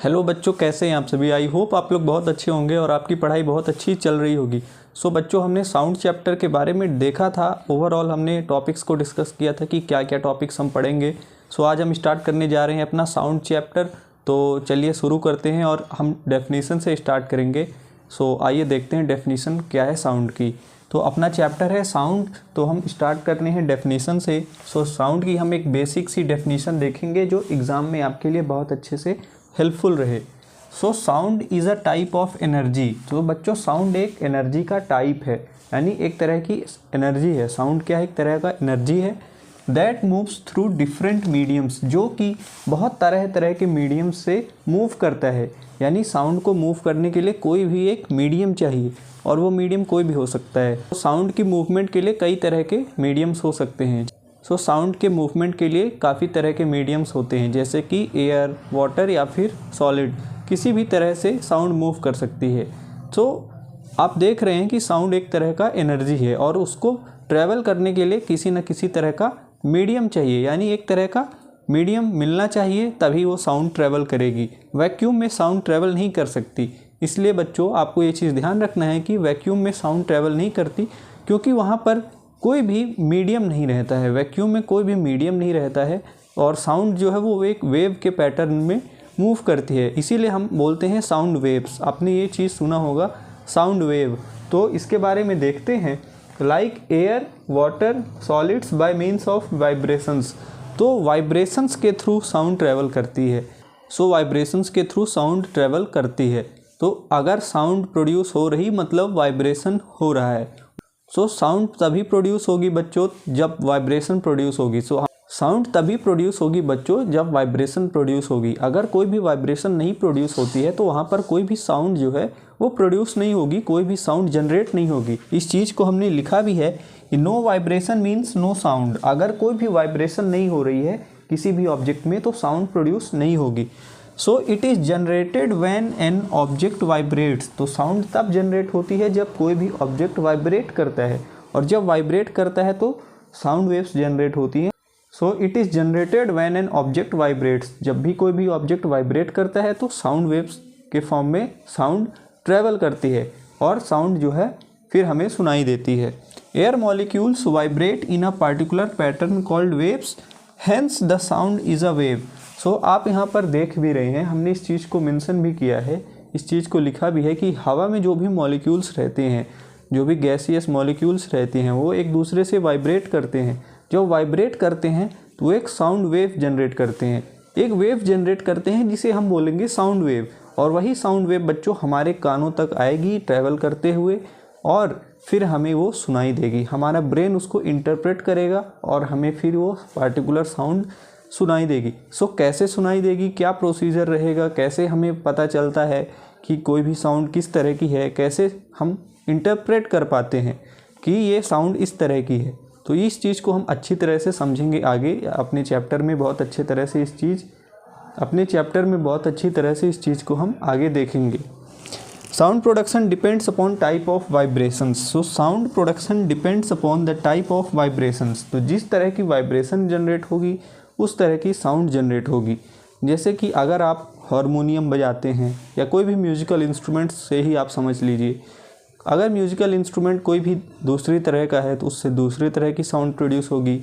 Hello बच्चों, कैसे हैं आप सभी। आई होप आप लोग बहुत अच्छे होंगे और आपकी पढ़ाई बहुत अच्छी चल रही होगी। सो बच्चों, हमने साउंड चैप्टर के बारे में देखा था। ओवरऑल हमने टॉपिक्स को डिस्कस किया था कि क्या क्या टॉपिक्स हम पढ़ेंगे। सो आज हम स्टार्ट करने जा रहे हैं अपना साउंड चैप्टर। तो चलिए शुरू करते हैं और हम डेफिनेशन से स्टार्ट करेंगे। सो आइए देखते हैं डेफिनेशन क्या है साउंड की। तो अपना चैप्टर है साउंड, तो हम स्टार्ट करने हैं डेफिनेशन से। सो साउंड की हम एक बेसिक सी डेफिनेशन देखेंगे जो एग्ज़ाम में आपके लिए बहुत अच्छे से हेल्पफुल रहे। So sound is a type of energy. तो बच्चों, साउंड एक एनर्जी का टाइप है, यानी एक तरह की एनर्जी है। साउंड क्या है? एक तरह का एनर्जी है। That moves through different mediums, जो कि बहुत तरह तरह के मीडियम्स से मूव करता है। यानी साउंड को मूव करने के लिए कोई भी एक मीडियम चाहिए, और वो मीडियम कोई भी हो सकता है। तो साउंड की मूवमेंट के लिए कई तरह के मीडियम्स हो सकते हैं। सो साउंड के मूवमेंट के लिए काफ़ी तरह के मीडियम्स होते हैं, जैसे कि एयर, वाटर या फिर सॉलिड। किसी भी तरह से साउंड मूव कर सकती है। तो आप देख रहे हैं कि साउंड एक तरह का एनर्जी है और उसको ट्रैवल करने के लिए किसी न किसी तरह का मीडियम चाहिए, यानी एक तरह का मीडियम मिलना चाहिए, तभी वो साउंड ट्रैवल करेगी। वैक्यूम में साउंड ट्रैवल नहीं कर सकती। इसलिए बच्चों, आपको ये चीज़ ध्यान रखना है कि वैक्यूम में साउंड ट्रैवल नहीं करती, क्योंकि वहाँ पर कोई भी मीडियम नहीं रहता है। वैक्यूम में कोई भी मीडियम नहीं रहता है और साउंड जो है वो एक वेव के पैटर्न में मूव करती है। इसीलिए हम बोलते हैं साउंड वेव्स। आपने ये चीज़ सुना होगा, साउंड वेव। तो इसके बारे में देखते हैं। Like air, water, solids bye means of vibrations. तो वाइब्रेशंस के थ्रू साउंड ट्रैवल करती है। सो वाइब्रेशंस के थ्रू साउंड ट्रैवल करती है। तो अगर साउंड प्रोड्यूस हो रही मतलब वाइब्रेशन हो रहा है। सो साउंड तभी प्रोड्यूस होगी बच्चों जब वाइब्रेशन प्रोड्यूस होगी। सो साउंड तभी प्रोड्यूस होगी बच्चों जब वाइब्रेशन प्रोड्यूस होगी। अगर कोई भी वाइब्रेशन नहीं प्रोड्यूस होती है तो वहाँ पर कोई भी साउंड जो है वो प्रोड्यूस नहीं होगी, कोई भी साउंड जनरेट नहीं होगी। इस चीज़ को हमने लिखा भी है कि no vibration means no sound. अगर कोई भी वाइब्रेशन नहीं हो रही है किसी भी ऑब्जेक्ट में तो साउंड प्रोड्यूस नहीं होगी। So it is generated when an object vibrates. तो साउंड तब जनरेट होती है जब कोई भी ऑब्जेक्ट वाइब्रेट करता है, और जब वाइब्रेट करता है तो साउंड वेव्स जनरेट होती हैं। So it is generated when an object vibrates. जब भी कोई भी ऑब्जेक्ट वाइब्रेट करता है तो साउंड वेव्स के फॉर्म में साउंड ट्रैवल करती है और साउंड जो है फिर हमें सुनाई देती है। Air molecules vibrate in a particular pattern called waves, hence the sound is a wave. So आप यहाँ पर देख भी रहे हैं, हमने इस चीज़ को मेंशन भी किया है, इस चीज़ को लिखा भी है कि हवा में जो भी मॉलिक्यूल्स रहते हैं, जो भी गैसियस मॉलिक्यूल्स रहते हैं, वो एक दूसरे से वाइब्रेट करते हैं। जब वाइब्रेट करते हैं तो वो एक साउंड वेव जनरेट करते हैं, एक वेव जनरेट करते हैं जिसे हम बोलेंगे साउंड वेव। और वही साउंड वेव बच्चों हमारे कानों तक आएगी ट्रैवल करते हुए, और फिर हमें वो सुनाई देगी। हमारा ब्रेन उसको इंटरप्रेट करेगा और हमें फिर वो पार्टिकुलर साउंड सुनाई देगी। सो कैसे सुनाई देगी, क्या प्रोसीजर रहेगा, कैसे हमें पता चलता है कि कोई भी साउंड किस तरह की है, कैसे हम इंटरप्रेट कर पाते हैं कि ये साउंड इस तरह की है। तो इस चीज़ को हम अच्छी तरह से समझेंगे आगे अपने चैप्टर में। बहुत अच्छी तरह से इस चीज़ को हम आगे देखेंगे। Sound production depends upon type of vibrations. So sound production depends upon the type of vibrations. तो जिस तरह की वाइब्रेशन जनरेट होगी उस तरह की साउंड जनरेट होगी। जैसे कि अगर आप हारमोनियम बजाते हैं या कोई भी म्यूजिकल इंस्ट्रूमेंट से ही आप समझ लीजिए, अगर म्यूजिकल इंस्ट्रूमेंट कोई भी दूसरी तरह का है तो उससे दूसरी तरह की साउंड प्रोड्यूस होगी।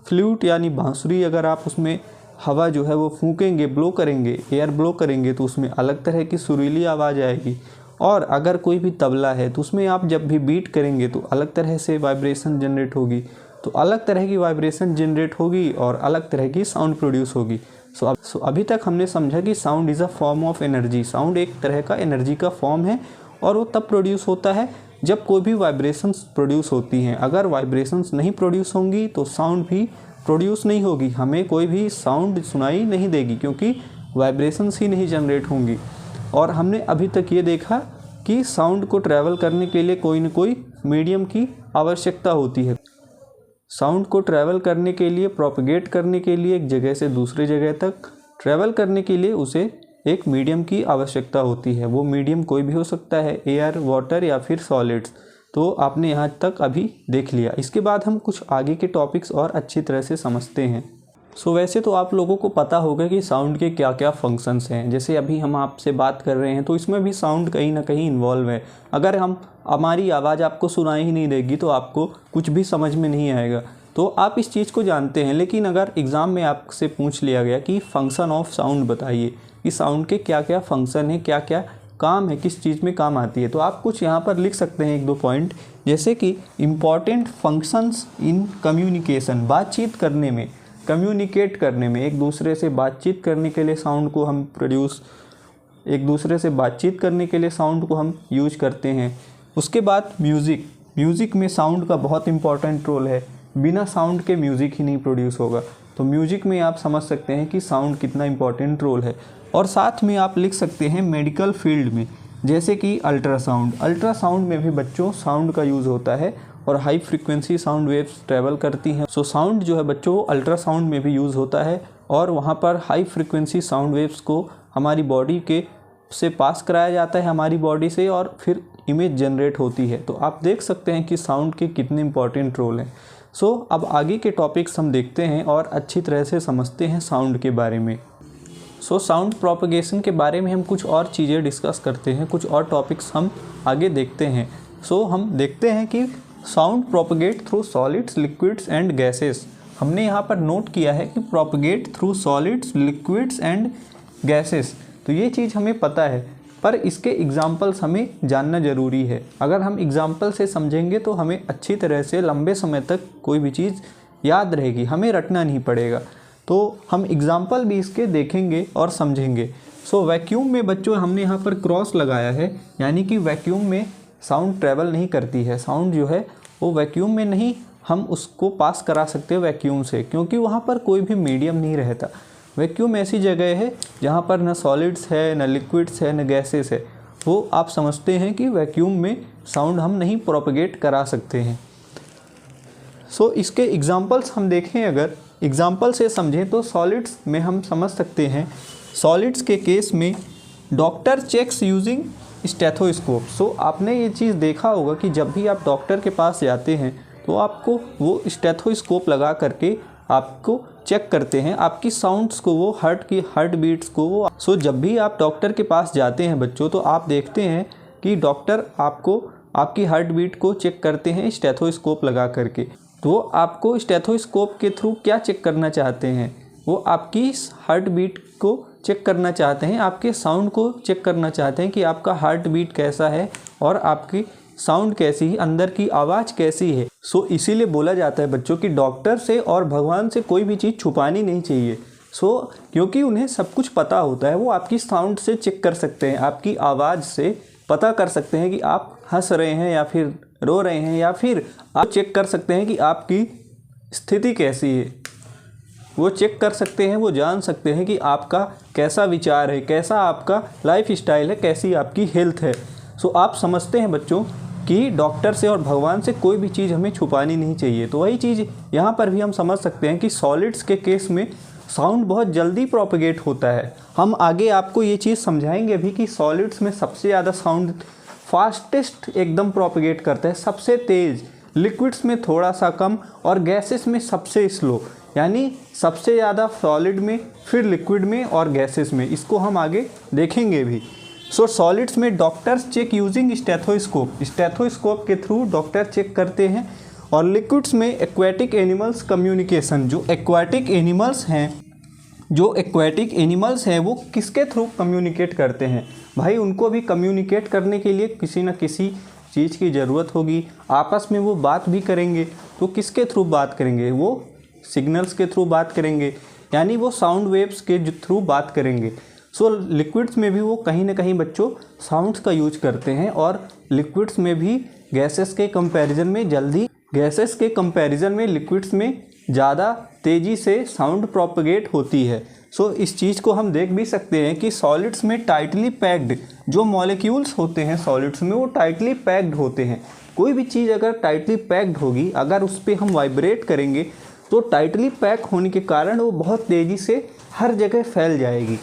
फ्लूट यानी बांसुरी, अगर आप उसमें हवा जो है वो फूकेंगे, ब्लो करेंगे, एयर ब्लो करेंगे, तो उसमें अलग तरह की सुरीली आवाज़ आएगी। और अगर कोई भी तबला है तो उसमें आप जब भी बीट करेंगे तो अलग तरह से वाइब्रेशन जनरेट होगी। तो अलग तरह की वाइब्रेशन जनरेट होगी और अलग तरह की साउंड प्रोड्यूस होगी। सो अभी तक हमने समझा कि sound is a form of energy. Sound एक तरह का एनर्जी का फॉर्म है और वो तब प्रोड्यूस होता है जब कोई भी वाइब्रेशंस प्रोड्यूस होती हैं। अगर वाइब्रेशंस नहीं प्रोड्यूस होंगी तो साउंड भी प्रोड्यूस नहीं होगी, हमें कोई भी साउंड सुनाई नहीं देगी, क्योंकि वाइब्रेशंस ही नहीं जनरेट होंगी। और हमने अभी तक ये देखा कि साउंड को ट्रैवल करने के लिए कोई न कोई मीडियम की आवश्यकता होती है। साउंड को ट्रैवल करने के लिए, प्रोपगेट करने के लिए, एक जगह से दूसरी जगह तक ट्रैवल करने के लिए उसे एक मीडियम की आवश्यकता होती है। वो मीडियम कोई भी हो सकता है, एयर, वाटर या फिर सॉलिड्स। तो आपने यहाँ तक अभी देख लिया। इसके बाद हम कुछ आगे के टॉपिक्स और अच्छी तरह से समझते हैं। वैसे तो आप लोगों को पता होगा कि साउंड के क्या क्या फंक्शंस हैं। जैसे अभी हम आपसे बात कर रहे हैं तो इसमें भी साउंड कहीं ना कहीं इन्वॉल्व है। अगर हमारी आवाज़ आपको सुनाई ही नहीं देगी तो आपको कुछ भी समझ में नहीं आएगा। तो आप इस चीज़ को जानते हैं, लेकिन अगर एग्ज़ाम में आपसे पूछ लिया गया कि फंक्शन ऑफ साउंड बताइए कि साउंड के क्या क्या फंक्शन है, क्या क्या काम है, किस चीज़ में काम आती है, तो आप कुछ यहाँ पर लिख सकते हैं 1-2 पॉइंट। जैसे कि इम्पॉर्टेंट फंक्शंस इन कम्युनिकेशन, बातचीत करने में, कम्युनिकेट करने में, एक दूसरे से बातचीत करने के लिए साउंड को हम एक दूसरे से बातचीत करने के लिए साउंड को हम यूज करते हैं। उसके बाद म्यूज़िक में साउंड का बहुत इंपॉर्टेंट रोल है। बिना साउंड के म्यूज़िक ही नहीं प्रोड्यूस होगा। तो म्यूज़िक में आप समझ सकते हैं कि साउंड कितना इंपॉर्टेंट रोल है। और साथ में आप लिख सकते हैं मेडिकल फील्ड में, जैसे कि अल्ट्रासाउंड में भी बच्चों साउंड का यूज़ होता है और high frequency sound waves travel करती हैं। साउंड जो है बच्चों वो अल्ट्रासाउंड में भी यूज़ होता है और वहाँ पर हाई फ्रीक्वेंसी साउंड वेव्स को हमारी बॉडी के से पास कराया जाता है, हमारी बॉडी से, और फिर इमेज जनरेट होती है। तो आप देख सकते हैं कि साउंड के कितने इंपॉर्टेंट रोल हैं। अब आगे के टॉपिक्स हम देखते हैं और अच्छी तरह से समझते हैं साउंड के बारे में। साउंड प्रोपगेशन के बारे में हम कुछ और चीज़ें डिस्कस करते हैं, कुछ और टॉपिक्स हम आगे देखते हैं। हम देखते हैं कि sound propagate through solids, liquids and gases. हमने यहाँ पर नोट किया है कि propagate through solids, liquids and gases. तो ये चीज़ हमें पता है, पर इसके एग्जाम्पल्स हमें जानना ज़रूरी है। अगर हम एग्जाम्पल से समझेंगे तो हमें अच्छी तरह से लंबे समय तक कोई भी चीज़ याद रहेगी, हमें रटना नहीं पड़ेगा। तो हम एग्जाम्पल भी इसके देखेंगे और समझेंगे। वैक्यूम में बच्चों हमने यहाँ पर क्रॉस लगाया है, यानी कि वैक्यूम में साउंड ट्रैवल नहीं करती है। साउंड जो है वो वैक्यूम में नहीं हम उसको पास करा सकते वैक्यूम से, क्योंकि वहाँ पर कोई भी मीडियम नहीं रहता। वैक्यूम ऐसी जगह है जहाँ पर न सॉलिड्स है, न लिक्विड्स है, न गैसेस है। वो आप समझते हैं कि वैक्यूम में साउंड हम नहीं प्रोपगेट करा सकते हैं। इसके एग्जांपल्स हम देखें, अगर एग्जांपल से समझें तो सॉलिड्स में हम समझ सकते हैं। सॉलिड्स के केस में डॉक्टर चेक्स यूजिंग स्टेथोस्कोप। आपने ये चीज़ देखा होगा कि जब भी आप डॉक्टर के पास जाते हैं तो आपको वो स्टेथोस्कोप लगा करके आपको चेक करते हैं, आपकी साउंड्स को, वो हार्ट बीट्स को वो। जब भी आप डॉक्टर के पास जाते हैं बच्चों, तो आप देखते हैं कि डॉक्टर आपको आपकी हार्ट बीट को चेक करते हैं स्टेथोस्कोप लगा करके। तो आपको स्टेथोस्कोप के थ्रू क्या चेक करना चाहते हैं? वो आपकी हार्ट बीट को चेक करना चाहते हैं, आपके साउंड को चेक करना चाहते हैं कि आपका हार्ट बीट कैसा है और आपकी साउंड कैसी है, अंदर की आवाज़ कैसी है। इसीलिए बोला जाता है बच्चों कि डॉक्टर से और भगवान से कोई भी चीज़ छुपानी नहीं चाहिए। क्योंकि उन्हें सब कुछ पता होता है। वो आपकी साउंड से चेक कर सकते हैं, आपकी आवाज़ से पता कर सकते हैं कि आप हंस रहे हैं या फिर रो रहे हैं, या फिर आप चेक कर सकते हैं कि आपकी स्थिति कैसी है। वो चेक कर सकते हैं, वो जान सकते हैं कि आपका कैसा विचार है, कैसा आपका लाइफ स्टाइल है, कैसी आपकी हेल्थ है। आप समझते हैं बच्चों कि डॉक्टर से और भगवान से कोई भी चीज़ हमें छुपानी नहीं चाहिए। तो वही चीज़ यहाँ पर भी हम समझ सकते हैं कि सॉलिड्स के केस में साउंड बहुत जल्दी प्रोपगेट होता है। हम आगे आपको ये चीज़ समझाएंगे भी कि सॉलिड्स में सबसे ज़्यादा साउंड फास्टेस्ट एकदम प्रोपगेट करता है, सबसे तेज़। लिक्विड्स में थोड़ा सा कम और गैसेस में सबसे स्लो, यानी सबसे ज़्यादा सॉलिड में, फिर लिक्विड में और गैसेस में। इसको हम आगे देखेंगे भी। सॉलिड्स में डॉक्टर्स चेक यूजिंग स्टेथोस्कोप के थ्रू डॉक्टर चेक करते हैं। और लिक्विड्स में एक्वाटिक एनिमल्स कम्युनिकेशन, जो एक्वाटिक एनिमल्स हैं वो किसके थ्रू कम्युनिकेट करते हैं? भाई उनको भी कम्युनिकेट करने के लिए किसी न किसी चीज़ की ज़रूरत होगी। आपस में वो बात भी करेंगे, तो किसके थ्रू बात करेंगे? वो सिग्नल्स के थ्रू बात करेंगे, यानी वो साउंड वेव्स के थ्रू बात करेंगे। लिक्विड्स में भी वो कहीं ना कहीं बच्चों साउंड्स का यूज करते हैं। और लिक्विड्स में भी गैसेस के कंपैरिजन में लिक्विड्स में ज़्यादा तेज़ी से साउंड प्रोपगेट होती है। इस चीज़ को हम देख भी सकते हैं कि सॉलिड्स में टाइटली पैक्ड जो मॉलिक्यूल्स होते हैं सॉलिड्स में, वो टाइटली पैक्ड होते हैं। कोई भी चीज़ अगर टाइटली पैक्ड होगी, अगर उस पर हम वाइब्रेट करेंगे तो टाइटली पैक होने के कारण वो बहुत तेज़ी से हर जगह फैल जाएगी।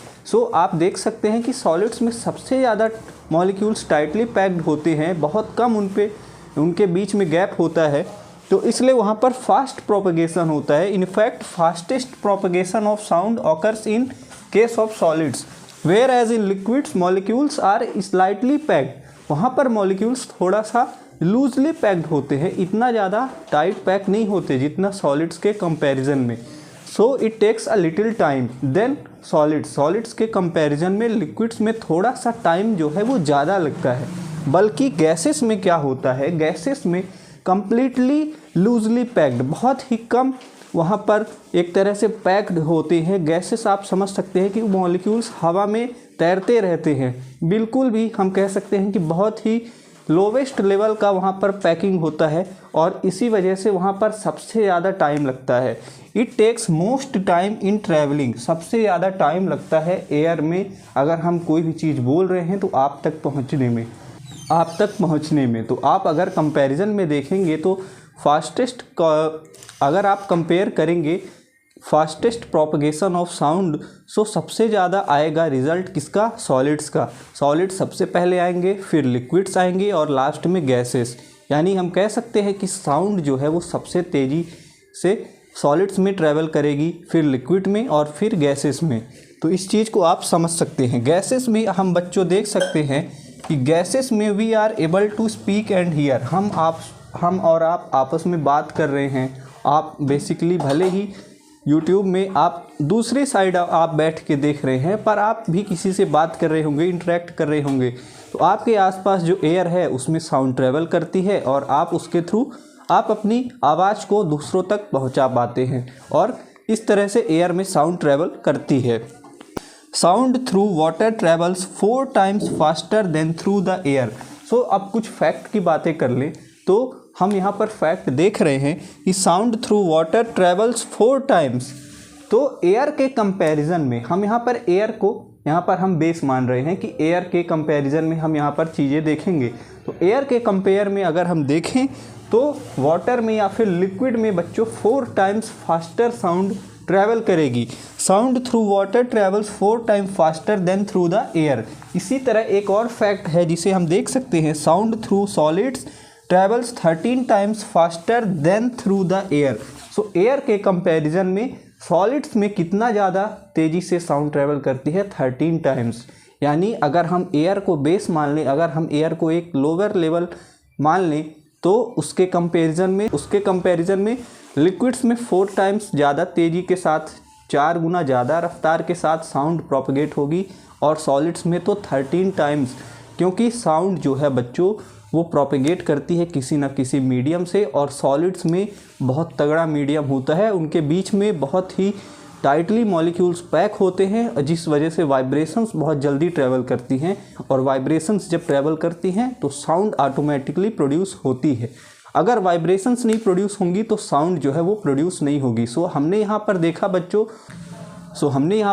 आप देख सकते हैं कि सॉलिड्स में सबसे ज़्यादा मॉलिक्यूल्स टाइटली पैक्ड होते हैं, बहुत कम उनके बीच में गैप होता है। तो इसलिए वहाँ पर फास्ट प्रोपगेशन होता है। In fact fastest propagation of sound occurs in case of solids, whereas in liquids molecules are slightly packed. वहाँ पर मॉलिक्यूल्स थोड़ा सा लूजली पैक्ड होते हैं, इतना ज़्यादा टाइट पैक नहीं होते जितना सॉलिड्स के कंपैरिजन में। So it takes a little time than solids के कंपैरिजन में लिक्विड्स में थोड़ा सा टाइम जो है वो ज़्यादा लगता है। बल्कि गैसेस में क्या होता है, गैसेस में कंप्लीटली लूजली पैक्ड, बहुत ही कम वहाँ पर एक तरह से पैक्ड होते हैं। गैसेस आप समझ सकते हैं कि मॉलिक्यूल्स हवा में तैरते रहते हैं, बिल्कुल भी हम कह सकते हैं कि बहुत ही लोवेस्ट लेवल का वहाँ पर पैकिंग होता है और इसी वजह से वहाँ पर सबसे ज़्यादा टाइम लगता है। It takes most time in travelling, सबसे ज़्यादा टाइम लगता है एयर में अगर हम कोई भी चीज़ बोल रहे हैं तो आप तक पहुँचने में। तो आप अगर कंपैरिजन में देखेंगे तो फास्टेस्ट, अगर आप कंपेयर करेंगे फास्टेस्ट प्रोपगेशन ऑफ साउंड, सो सबसे ज़्यादा आएगा रिजल्ट किसका, सॉलिड्स का। सॉलिड्स सबसे पहले आएंगे, फिर लिक्विड्स आएंगे और लास्ट में गैसेस। यानी हम कह सकते हैं कि साउंड जो है वो सबसे तेज़ी से सॉलिड्स में ट्रैवल करेगी, फिर लिक्विड में और फिर गैसेस में। तो इस चीज़ को आप समझ सकते हैं। गैसेस में हम बच्चों देख सकते हैं कि गैसेस में we are able to speak and hear. हम और आप आपस में बात कर रहे हैं। आप बेसिकली भले ही यूट्यूब में आप दूसरी साइड आप बैठ के देख रहे हैं, पर आप भी किसी से बात कर रहे होंगे, इंटरेक्ट कर रहे होंगे। तो आपके आसपास जो एयर है उसमें साउंड ट्रैवल करती है और आप उसके थ्रू आप अपनी आवाज़ को दूसरों तक पहुंचा पाते हैं और इस तरह से एयर में साउंड ट्रैवल करती है। Sound through water travels 4 times faster than through the air. So अब कुछ फैक्ट की बातें कर लें तो हम यहाँ पर फैक्ट देख रहे हैं कि sound through water travels 4 times। तो एयर के कंपैरिजन में हम यहाँ पर एयर को यहाँ पर हम बेस मान रहे हैं कि एयर के कंपैरिजन में हम यहाँ पर चीज़ें देखेंगे। तो एयर के कंपेयर में अगर हम देखें तो वाटर में या फिर लिक्विड में बच्चों 4 times फास्टर साउंड ट्रैवल करेगी। Sound through water travels 4 times faster than through the air. इसी तरह एक और फैक्ट है जिसे हम देख सकते हैं, sound through solids travels 13 times faster than through the air. So air के कंपैरिजन में सॉलिड्स में कितना ज़्यादा तेज़ी से साउंड ट्रैवल करती है, 13 times। यानी अगर हम एयर को बेस मान लें, अगर हम एयर को एक लोअर लेवल मान लें तो उसके कंपैरिजन में लिक्विड्स में 4 times ज़्यादा तेज़ी के साथ, 4 गुना ज़्यादा रफ्तार के साथ साउंड प्रोपगेट होगी और सॉलिड्स में तो 13 times, क्योंकि साउंड जो है बच्चों वो प्रोपगेट करती है किसी न किसी मीडियम से और सॉलिड्स में बहुत तगड़ा मीडियम होता है, उनके बीच में बहुत ही टाइटली मॉलिक्यूल्स पैक होते हैं जिस वजह से वाइब्रेशंस बहुत जल्दी ट्रैवल करती हैं और वाइब्रेशंस जब ट्रैवल करती हैं तो साउंड ऑटोमेटिकली प्रोड्यूस होती है। अगर वाइब्रेशंस नहीं प्रोड्यूस होंगी तो साउंड जो है वो प्रोड्यूस नहीं होगी। सो हमने यहाँ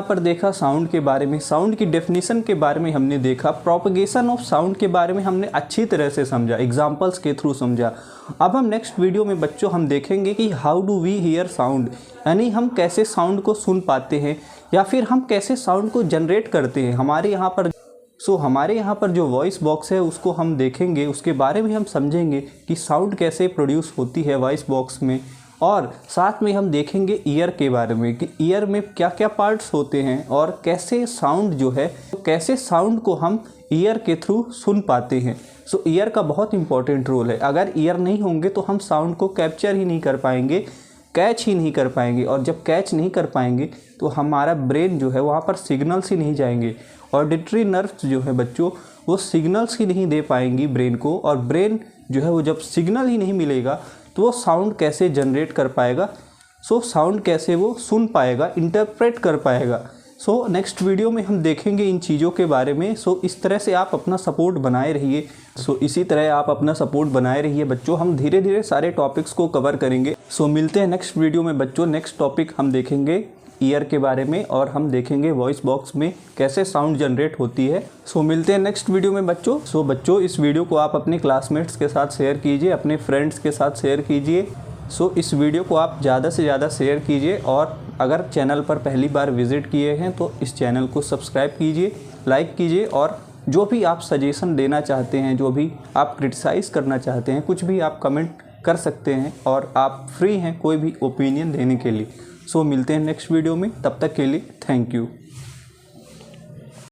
पर देखा साउंड के बारे में, साउंड की डेफिनेशन के बारे में हमने देखा, प्रोपगेशन ऑफ साउंड के बारे में हमने अच्छी तरह से समझा, एग्जांपल्स के थ्रू समझा। अब हम नेक्स्ट वीडियो में बच्चों हम देखेंगे कि how do we hear sound, यानी हम कैसे साउंड को सुन पाते हैं या फिर हम कैसे साउंड को जनरेट करते हैं। हमारे यहाँ पर जो वॉइस बॉक्स है उसको हम देखेंगे, उसके बारे में हम समझेंगे कि साउंड कैसे प्रोड्यूस होती है वॉइस बॉक्स में, और साथ में हम देखेंगे ईयर के बारे में कि ईयर में क्या क्या पार्ट्स होते हैं और कैसे साउंड को हम ईयर के थ्रू सुन पाते हैं। सो ईयर का बहुत इंपॉर्टेंट रोल है। अगर ईयर नहीं होंगे तो हम साउंड को कैप्चर ही नहीं कर पाएंगे, कैच ही नहीं कर पाएंगे, और जब कैच नहीं कर पाएंगे तो हमारा ब्रेन जो है वहाँ पर सिग्नल्स ही नहीं जाएंगे। ऑडिटरी नर्व्स जो है बच्चों वो सिग्नल्स ही नहीं दे पाएंगी ब्रेन को, और ब्रेन जो है वो जब सिग्नल ही नहीं मिलेगा तो वो साउंड कैसे जनरेट कर पाएगा, साउंड कैसे वो सुन पाएगा, इंटरप्रेट कर पाएगा। नेक्स्ट वीडियो में हम देखेंगे इन चीज़ों के बारे में। इस तरह से आप अपना सपोर्ट बनाए रहिए। इसी तरह आप अपना सपोर्ट बनाए रहिए बच्चों, हम धीरे धीरे सारे टॉपिक्स को कवर करेंगे। मिलते हैं नेक्स्ट वीडियो में बच्चों। नेक्स्ट टॉपिक हम देखेंगे ईयर के बारे में और हम देखेंगे वॉइस बॉक्स में कैसे साउंड जनरेट होती है। मिलते हैं नेक्स्ट वीडियो में बच्चों। बच्चों इस वीडियो को आप अपने क्लासमेट्स के साथ शेयर कीजिए, अपने फ्रेंड्स के साथ शेयर कीजिए। इस वीडियो को आप ज़्यादा से ज़्यादा शेयर कीजिए, और अगर चैनल पर पहली बार विज़िट किए हैं तो इस चैनल को सब्सक्राइब कीजिए, लाइक कीजिए, और जो भी आप सजेशन देना चाहते हैं, जो भी आप क्रिटिसाइज़ करना चाहते हैं, कुछ भी आप कमेंट कर सकते हैं और आप फ्री हैं कोई भी ओपिनियन देने के लिए। सो मिलते हैं नेक्स्ट वीडियो में, तब तक के लिए थैंक यू।